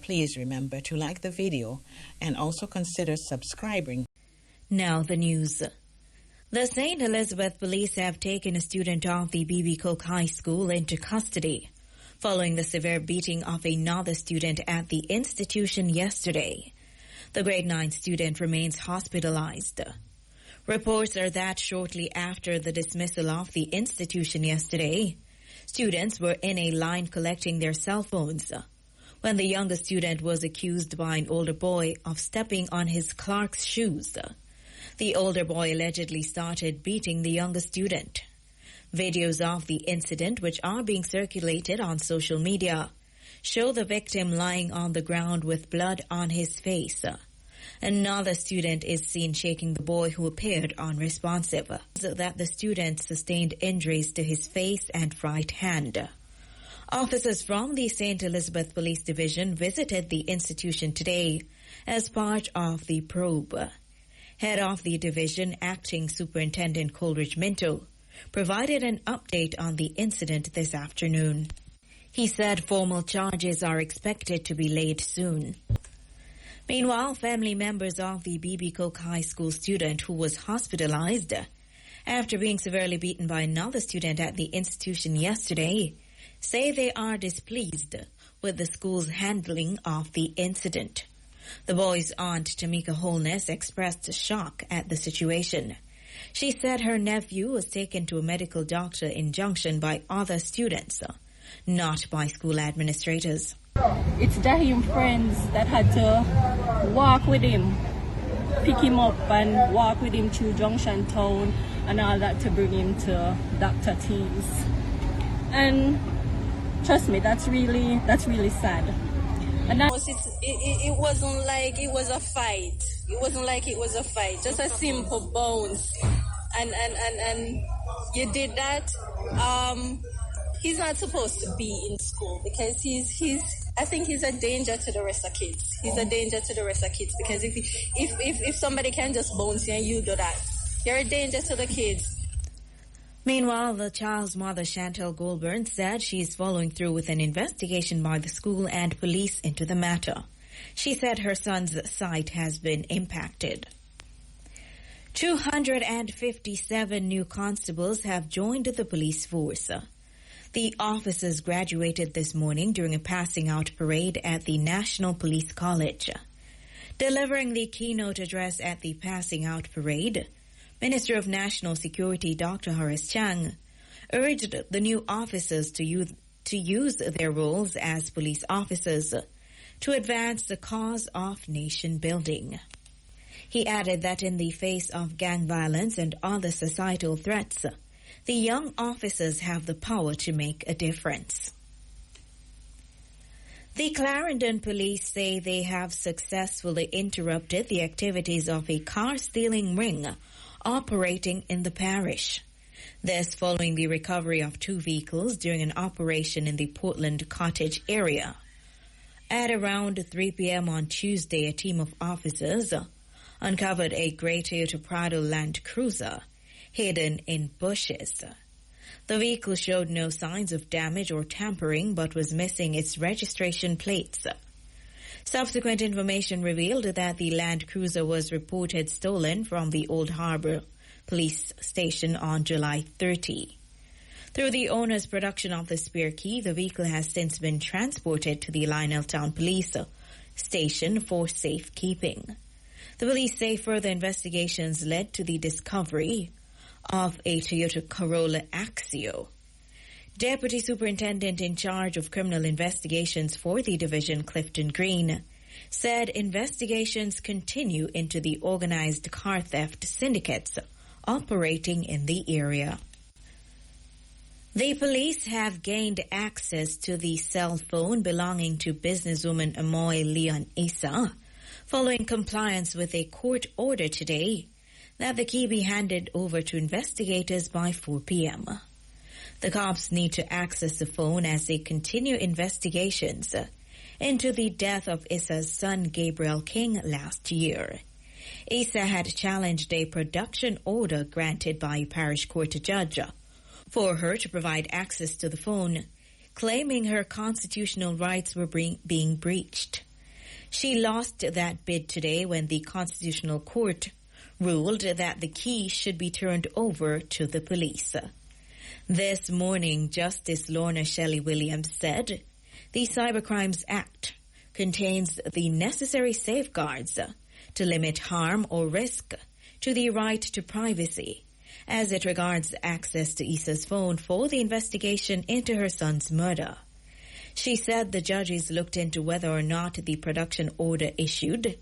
Please remember to like the video and also consider subscribing. Now the news. The St. Elizabeth police have taken a student of the B.B. Cook High School into custody following the severe beating of another student at the institution yesterday. The grade 9 student remains hospitalized. Reports are that shortly after the dismissal of the institution yesterday, students were in a line collecting their cell phones when the younger student was accused by an older boy of stepping on his clerk's shoes. The older boy allegedly started beating the younger student. Videos of the incident, which are being circulated on social media, show the victim lying on the ground with blood on his face. Another student is seen shaking the boy, who appeared unresponsive. That the student sustained injuries to his face and right hand. Officers from the St. Elizabeth Police Division visited the institution today as part of the probe. Head of the division, Acting Superintendent Coleridge Minto, provided an update on the incident this afternoon. He said formal charges are expected to be laid soon. Meanwhile, family members of the B.B. Cook High School student who was hospitalized after being severely beaten by another student at the institution yesterday say they are displeased with the school's handling of the incident. The boy's aunt, Tameka Holness, expressed shock at the situation. She said her nephew was taken to a medical doctor in Junction by other students, not by school administrators. It's Jaheim friends that had to walk with him, pick him up and walk with him through Junction town and all that to bring him to Dr. T's. And trust me, that's really sad. And it wasn't like it was a fight. It wasn't like it was a fight. Just a simple bounce. And you did that. He's not supposed to be in school because I think he's a danger to the rest of kids. He's a danger to the rest of kids because if somebody can just bounce you and you do that, you're a danger to the kids. Meanwhile, the child's mother, Chantal Goulburn, said she is following through with an investigation by the school and police into the matter. She said her son's sight has been impacted. 257 new constables have joined the police force. The officers graduated this morning during a passing out parade at the National Police College. Delivering the keynote address at the passing out parade, Minister of National Security Dr. Horace Chang urged the new officers to use their roles as police officers to advance the cause of nation building. He added that in the face of gang violence and other societal threats, the young officers have the power to make a difference. The Clarendon police say they have successfully interrupted the activities of a car-stealing ring operating in the parish. This following the recovery of 2 vehicles during an operation in the Portland Cottage area. At around 3 p.m. on Tuesday, a team of officers uncovered a grey Toyota Prado Land Cruiser hidden in bushes. The vehicle showed no signs of damage or tampering but was missing its registration plates. Subsequent information revealed that the Land Cruiser was reported stolen from the Old Harbour police station on July 30. Through the owner's production of the spare key, the vehicle has since been transported to the Lioneltown Police Station for safekeeping. The police say further investigations led to the discovery of a Toyota Corolla Axio. Deputy Superintendent in charge of criminal investigations for the division, Clifton Green, said investigations continue into the organized car theft syndicates operating in the area. The police have gained access to the cell phone belonging to businesswoman Amoy Leon Issa following compliance with a court order today that the key be handed over to investigators by 4 p.m. The cops need to access the phone as they continue investigations into the death of Issa's son Gabriel King last year. Issa had challenged a production order granted by a parish court judge for her to provide access to the phone, claiming her constitutional rights were being breached. She lost that bid today when the Constitutional Court ruled that the key should be turned over to the police. This morning, Justice Lorna Shelley Williams said the Cybercrimes Act contains the necessary safeguards to limit harm or risk to the right to privacy as it regards access to Issa's phone for the investigation into her son's murder. She said the judges looked into whether or not the production order issued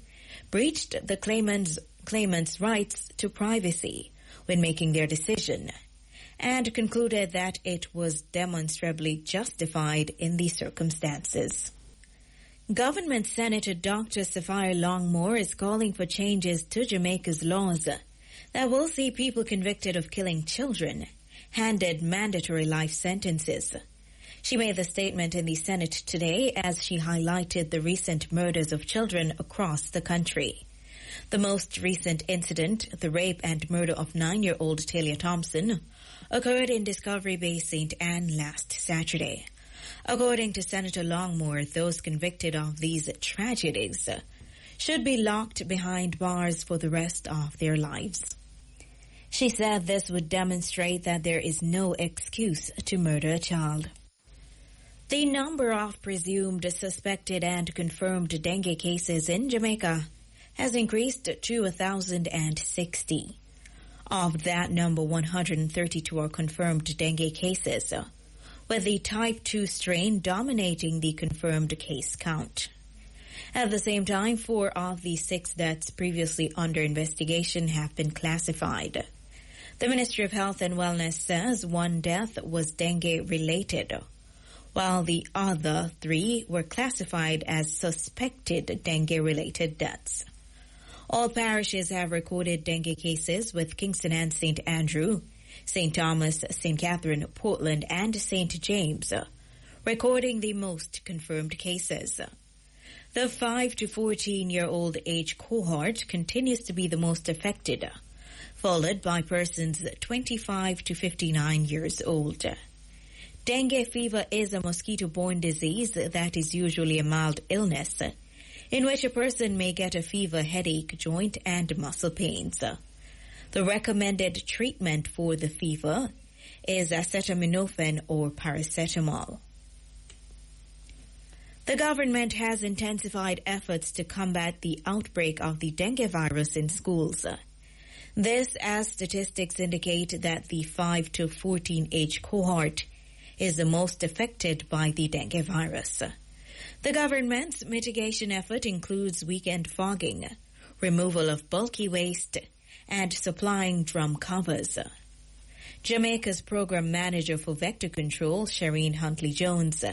breached the claimant's rights to privacy when making their decision, and concluded that it was demonstrably justified in the circumstances. Government Senator Dr. Sapphire Longmore is calling for changes to Jamaica's laws that will see people convicted of killing children handed mandatory life sentences. She made the statement in the Senate today as she highlighted the recent murders of children across the country. The most recent incident, the rape and murder of 9-year-old Talia Thompson, occurred in Discovery Bay, St. Anne last Saturday. According to Senator Longmore, those convicted of these tragedies should be locked behind bars for the rest of their lives. She said this would demonstrate that there is no excuse to murder a child. The number of presumed suspected and confirmed dengue cases in Jamaica has increased to 1,060. Of that number, 132 are confirmed dengue cases, with the type 2 strain dominating the confirmed case count. At the same time, 4 of the 6 deaths previously under investigation have been classified. The Ministry of Health and Wellness says 1 death was dengue-related, while the other 3 were classified as suspected dengue-related deaths. All parishes have recorded dengue cases, with Kingston and St. Andrew, St. Thomas, St. Catherine, Portland, and St. James recording the most confirmed cases. The 5 to 14-year-old age cohort continues to be the most affected, followed by persons 25 to 59 years old. Dengue fever is a mosquito-borne disease that is usually a mild illness, in which a person may get a fever, headache, joint, and muscle pains. The recommended treatment for the fever is acetaminophen or paracetamol. The government has intensified efforts to combat the outbreak of the dengue virus in schools. This, as statistics indicate that the 5 to 14 age cohort is the most affected by the dengue virus. The government's mitigation effort includes weekend fogging, removal of bulky waste, and supplying drum covers. Jamaica's program manager for vector control, Shireen Huntley-Jones,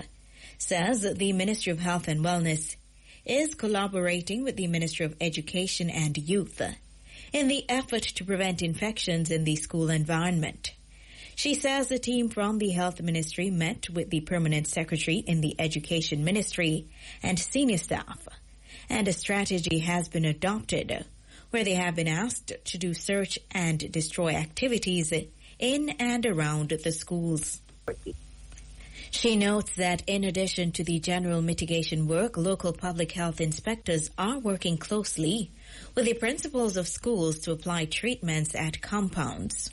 says the Ministry of Health and Wellness is collaborating with the Ministry of Education and Youth in the effort to prevent infections in the school environment. She says a team from the Health Ministry met with the Permanent Secretary in the Education Ministry and senior staff, and a strategy has been adopted where they have been asked to do search and destroy activities in and around the schools. She notes that in addition to the general mitigation work, local public health inspectors are working closely with the principals of schools to apply treatments at compounds.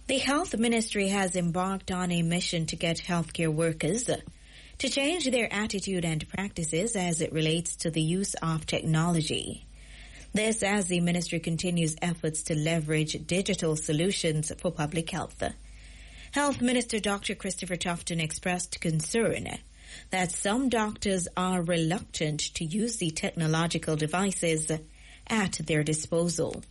The Health Ministry has embarked on a mission to get healthcare workers to change their attitude and practices as it relates to the use of technology. This as the ministry continues efforts to leverage digital solutions for public health. Health Minister Dr. Christopher Tufton expressed concern that some doctors are reluctant to use the technological devices at their disposal.